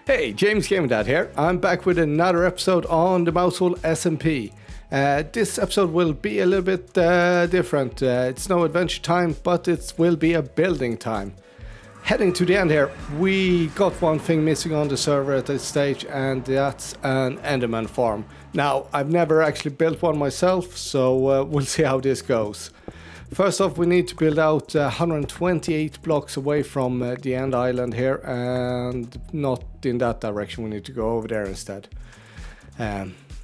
Hey, James Gaming Dad here. I'm back with another episode on the MouseHole SMP. This episode will be a little bit different. It's no adventure time, but it will be a building time. Heading to the end here, we got one thing missing on the server at this stage, and that's an Enderman Farm. Now, I've never actually built one myself, so we'll see how this goes. First off, we need to build out 128 blocks away from the end island here, and not in that direction. We need to go over there instead.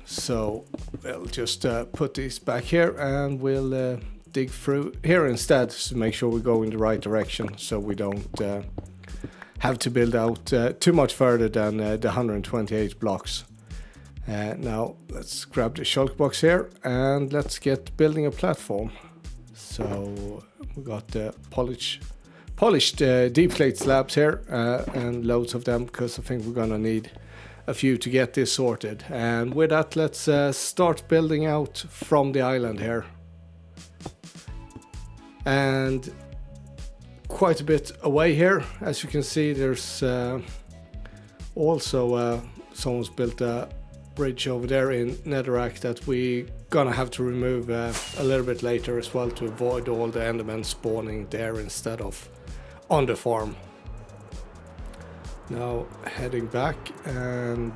So we'll just put these back here, and we'll dig through here instead to make sure we go in the right direction, so we don't have to build out too much further than the 128 blocks. Now let's grab the shulk box here, and let's get building a platform. So we got the polished deep plate slabs here, and loads of them, because I think we're gonna need a few to get this sorted. And with that, let's start building out from the island here. And quite a bit away here, as you can see, there's also someone's built a bridge over there in Netherrack that we gonna have to remove a little bit later as well, to avoid all the Endermen spawning there instead of on the farm. Now heading back, and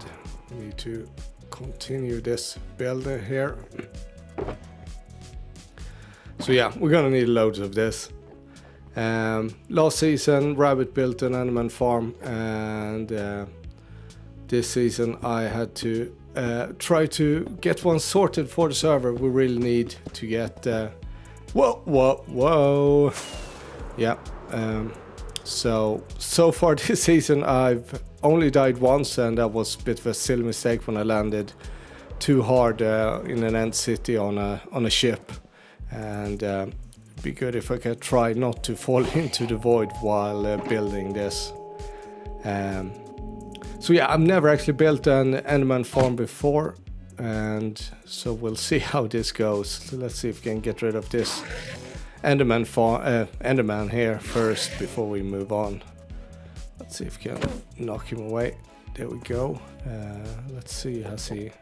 we need to continue this builder here. So yeah, we're gonna need loads of this. Last season Rabbit built an Enderman Farm, and this season I had to try to get one sorted for the server. We really need to get whoa. Yeah. So far this season I've only died once, and that was a bit of a silly mistake when I landed too hard in an end city on a ship. And it'd be good if I could try not to fall into the void while building this. So yeah, I've never actually built an Enderman Farm before, and so we'll see how this goes. So let's see if we can get rid of this Enderman here first before we move on. Let's see if we can knock him away. There we go. Let's see, has he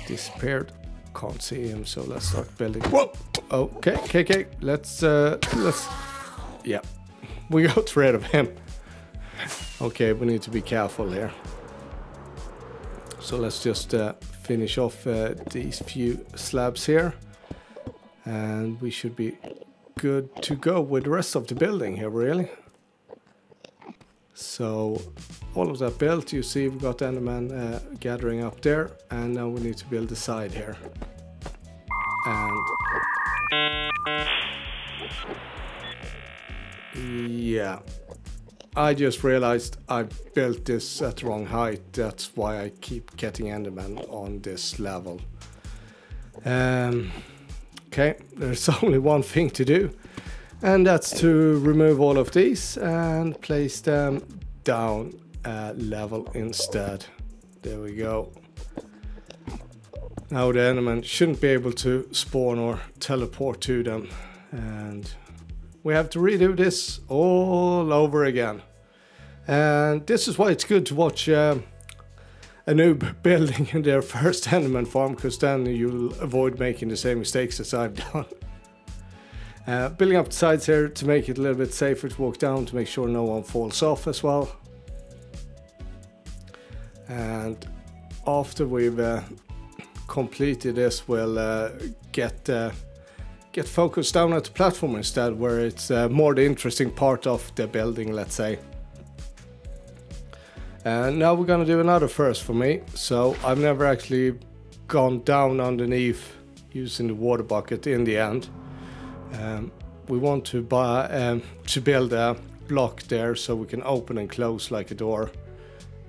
disappeared? Can't see him, so let's start building. Whoa! Okay. Let's yeah, we got rid of him. Okay, we need to be careful here. So let's just finish off these few slabs here, and we should be good to go with the rest of the building here, really. So all of that built, you see we've got Enderman gathering up there, and now we need to build the side here. And yeah, I just realized I built this at the wrong height. That's why I keep getting Enderman on this level. Okay, there's only one thing to do, and that's to remove all of these and place them down level instead. There we go. Now the Enderman shouldn't be able to spawn or teleport to them, and we have to redo this all over again. And this is why it's good to watch a noob building in their first Enderman Farm, because then you'll avoid making the same mistakes as I've done. Building up the sides here to make it a little bit safer to walk down, to make sure no one falls off as well. And after we've completed this, we'll get focused down at the platform instead, where it's more the interesting part of the building, let's say. And now we're gonna do another first for me. So I've never actually gone down underneath using the water bucket in the end. We want to build a block there so we can open and close like a door.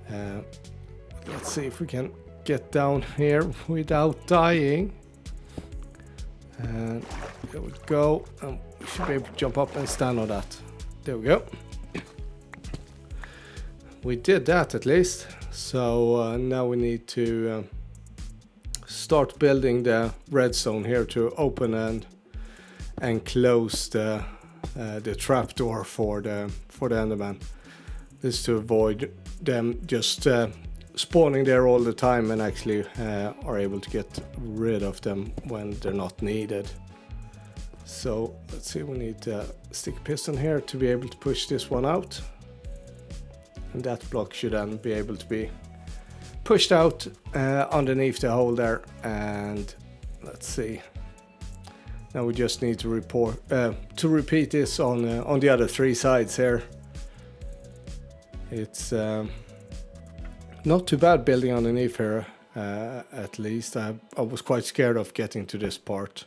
Let's see if we can get down here without dying. And there we go. We should be able to jump up and stand on that. There we go. We did that at least. So now we need to start building the redstone here to open and close the trapdoor for the Enderman. This to avoid them just spawning there all the time, and actually are able to get rid of them when they're not needed. So let's see, we need a stick piston here to be able to push this one out, and that block should then be able to be pushed out underneath the hole there. And let's see, now we just need to repeat this on the other 3 sides here. It's not too bad building underneath here, at least. I was quite scared of getting to this part.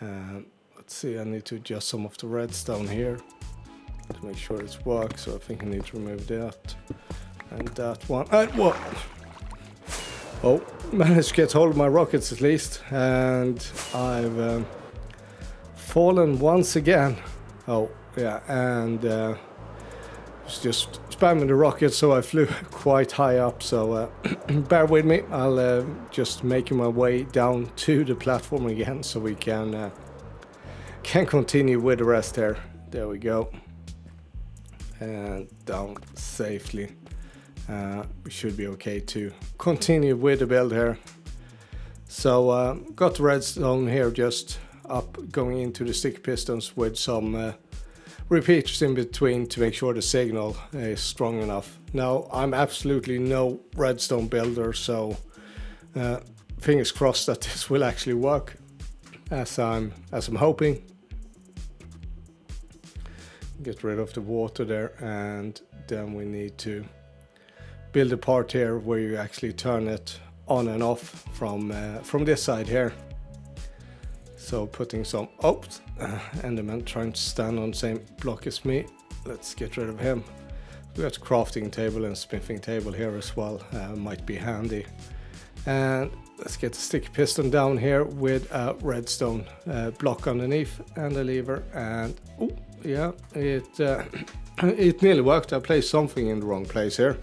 Let's see, I need to adjust some of the redstone here to make sure it works, so I think I need to remove that and that one. What? Oh, managed to get hold of my rockets at least, and I've fallen once again. Oh yeah, and was just spamming the rocket, so I flew quite high up, so bear with me. I'll just making my way down to the platform again so we can continue with the rest here. There we go, and down safely. We should be okay to continue with the build here. So got the redstone here just up, going into the stick pistons with some repeaters in between to make sure the signal is strong enough. Now, I'm absolutely no redstone builder, so fingers crossed that this will actually work as I'm hoping. Get rid of the water there, and then we need to build a part here where you actually turn it on and off from this side here. So putting some, oops, Enderman trying to stand on the same block as me. Let's get rid of him. We got a crafting table and smithing table here as well, might be handy. And let's get the stick piston down here with a redstone block underneath and a lever, and oh yeah, it nearly worked. I placed something in the wrong place here.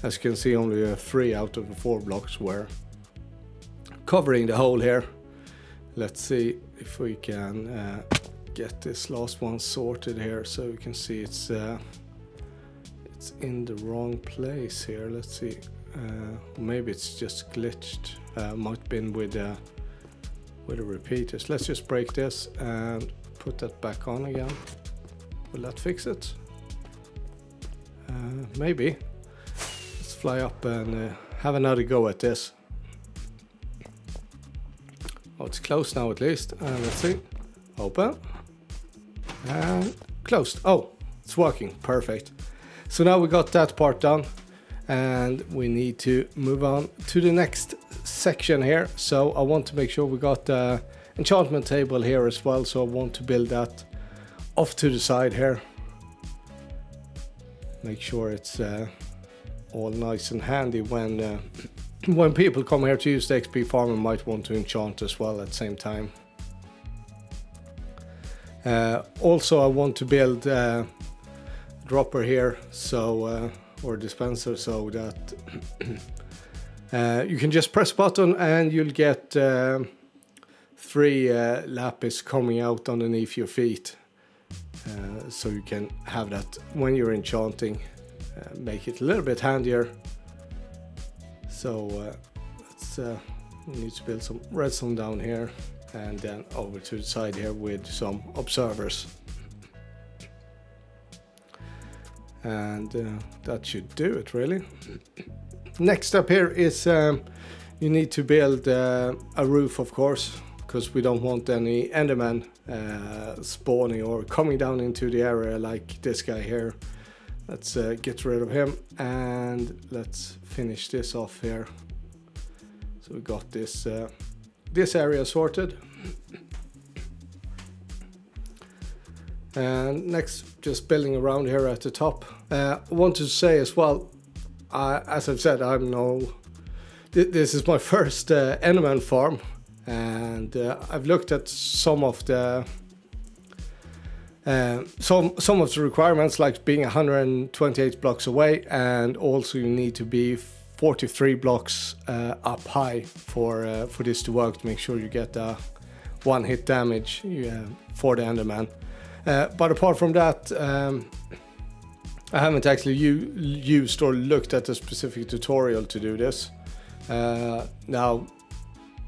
As you can see, only 3 out of the 4 blocks were covering the hole here. Let's see if we can get this last one sorted here, so you can see it's in the wrong place here. Let's see, maybe it's just glitched. Might have been with the repeaters. Let's just break this and put that back on again. Will that fix it? Maybe. Let's fly up and have another go at this. Oh, it's closed now at least. Let's see. Open. And closed. Oh, it's working. Perfect. So now we got that part done, and we need to move on to the next section here. So I want to make sure we got the enchantment table here as well. So I want to build that off to the side here. Make sure it's all nice and handy when people come here to use the XP farm and might want to enchant as well at the same time. Also, I want to build a dropper here, so or dispenser, so that you can just press button and you'll get 3 lapis coming out underneath your feet. So you can have that when you're enchanting, make it a little bit handier. So we need to build some redstone down here, and then over to the side here with some observers. And that should do it really. Next up here is you need to build a roof, of course, because we don't want any Enderman spawning or coming down into the area like this guy here. Let's get rid of him, and let's finish this off here. So we got this this area sorted. And next, just building around here at the top. I wanted to say as well, as I've said, this is my first Enderman farm, and I've looked at some of the requirements, like being 128 blocks away, and also you need to be 43 blocks up high for this to work, to make sure you get 1 hit damage for the Enderman. But apart from that, I haven't actually used or looked at a specific tutorial to do this. Now,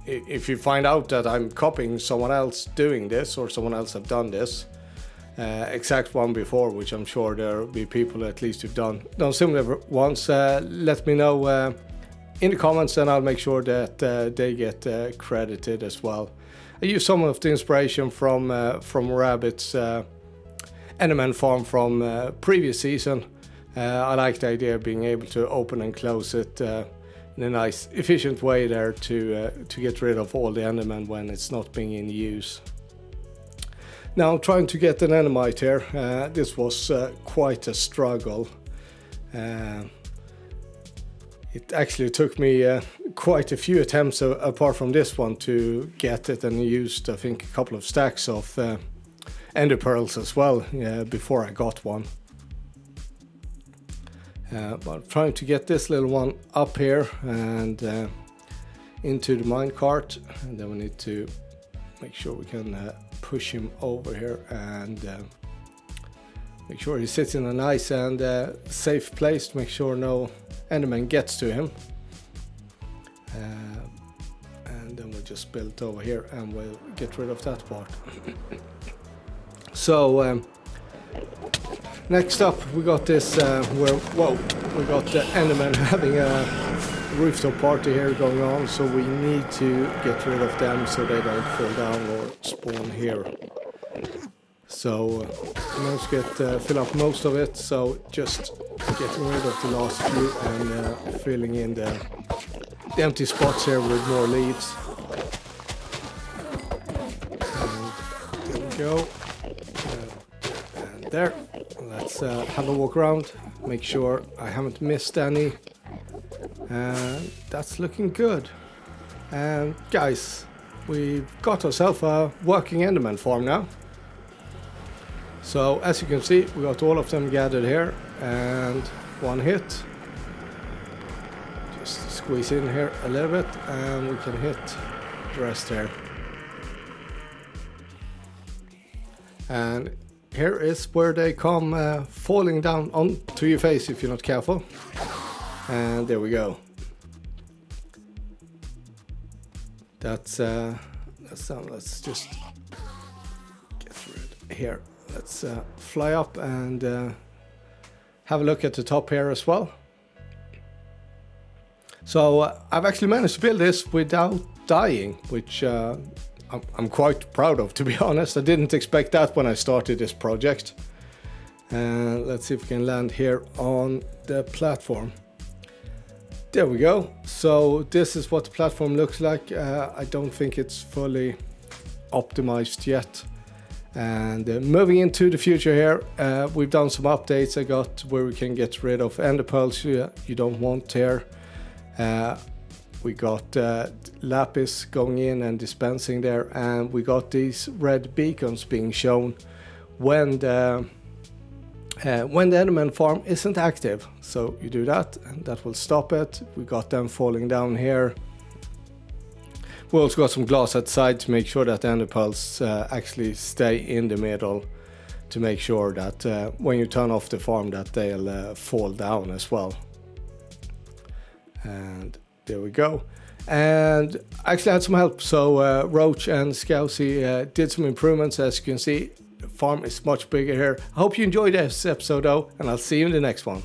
if you find out that I'm copying someone else doing this, or someone else have done this exact one before, which I'm sure there will be people at least who've done similar ones, let me know in the comments, and I'll make sure that they get credited as well. I use some of the inspiration from Rabbit's Enderman Farm from previous season. I like the idea of being able to open and close it in a nice, efficient way there to get rid of all the Endermen when it's not being in use. Now, trying to get an Endermite here, this was quite a struggle. It actually took me quite a few attempts apart from this one to get it, and used I think a couple of stacks of Ender pearls as well before I got one. But I'm trying to get this little one up here and into the minecart, and then we need to make sure we can push him over here and make sure he sits in a nice and safe place to make sure no Enderman gets to him. And then we'll just build over here and we'll get rid of that part. So next up we got this we got the Enderman having a rooftop party here going on, so we need to get rid of them so they don't fall down or spawn here. So I managed to fill up most of it, so just getting rid of the last few and filling in the empty spots here with more leaves. And there we go. And there. Let's have a walk around, make sure I haven't missed any. And that's looking good. And guys, we've got ourselves a working Enderman farm now. So as you can see, we got all of them gathered here, and one hit. Just squeeze in here a little bit and we can hit the rest here. And here is where they come falling down onto your face if you're not careful. And there we go. That's let's just get rid here. Let's fly up and have a look at the top here as well. So I've actually managed to build this without dying, which I'm quite proud of, to be honest. I didn't expect that when I started this project. Let's see if we can land here on the platform. There we go. So this is what the platform looks like. I don't think it's fully optimized yet. And moving into the future here, we've done some updates. I got where we can get rid of ender pearls you don't want here. We got lapis going in and dispensing there, and we got these red beacons being shown when the Enderman farm isn't active. So you do that and that will stop it. We got them falling down here. We also got some glass outside to make sure that the ender pearls actually stay in the middle, to make sure that when you turn off the farm that they'll fall down as well. And there we go. And I actually had some help. So Roach and Scousy did some improvements. As you can see, the farm is much bigger here. I hope you enjoyed this episode though, and I'll see you in the next one.